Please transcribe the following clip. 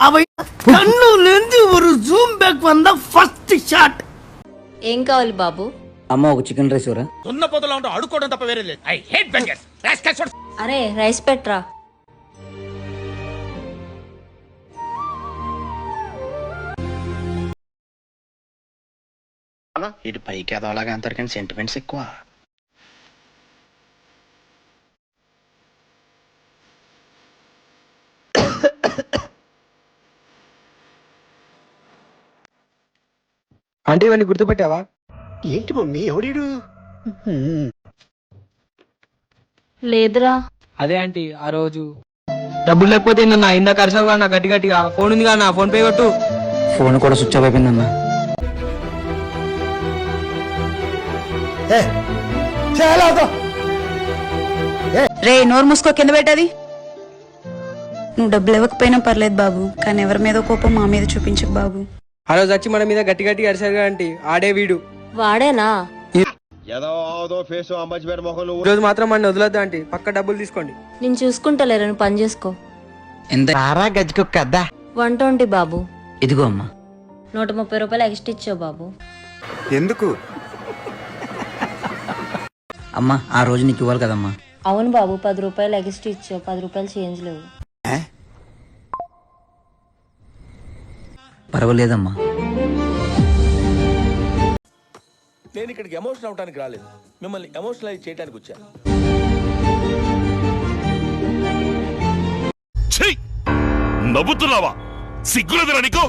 அவை கண்ணுலேந்து ஒரு zoom back வந்த ஃபர்ஸ்ட் ஷாட். ఏం కావాలి బాబు? అమ్మ ఒక చికెన్ రైస్ రా. ఉన్న పొదలో ఉంటూ అడుక్కోవడం తప్ప వేరే లేదు. I hate bangers. అరే రైస్ పెట్రా. ఇటు పైకి ఎదవలాగా అంటారు కానీ సెంటిమెంట్స్ ఎక్కువ. అంటే ఇవన్నీ గుర్తుపెట్టావా? ఏంటి మమ్మీ ఎవడీడు? లేదురా. అదే ఆంటీ ఆ రోజు డబ్బులు లేకపోతే నన్ను ఇందాక అరిసావు కదా గట్టి గట్టిగా. ఫోన్ ఉంది కదా, ఫోన్ పే కొట్టు. ఫోన్ కూడా స్విచ్ ఆఫ్ అయిపోయిందన్న. రే నోరు మూసుకో, కింద పెట్టది. నువ్వు డబ్బులు ఇవ్వకపోయినా పర్లేదు బాబు, కానీ ఎవరి మీద కోపం మా మీద చూపించకు బాబు. ఆ రోజు వచ్చి మన మీద గట్టి గట్టి అరిసారు కదా ఆంటీ, ఆడే వీడు. వాడేనా? ఈ రోజు మాత్రం మన వదలొద్దు ఆంటీ, పక్క డబ్బులు తీసుకోండి. నేను చూసుకుంటలేరా, నువ్వు పని చేసుకో. ఎంత? గజ్జికొక్క 120 బాబు. ఇదిగో అమ్మా. 130 రూపాయలు ఎక్స్ట్రా ఇచ్చావు బాబు. ఎందుకు? అమ్మా ఆ రోజు నీకు ఇవ్వాలి కదమ్మా. అవును బాబు, 10 రూపాయలు ఎక్స్ట్రా ఇచ్చావు, 10 రూపాయలు చేంజ్ లేవు. పర్వాలేదమ్మా. నేను ఇక్కడికి ఎమోషనల్ అవడానికి రాలేదు, మిమ్మల్ని ఎమోషనలైజ్ చేయడానికి వచ్చాను. నవ్వుతున్నావా? సిగ్గులేదురా నీకు?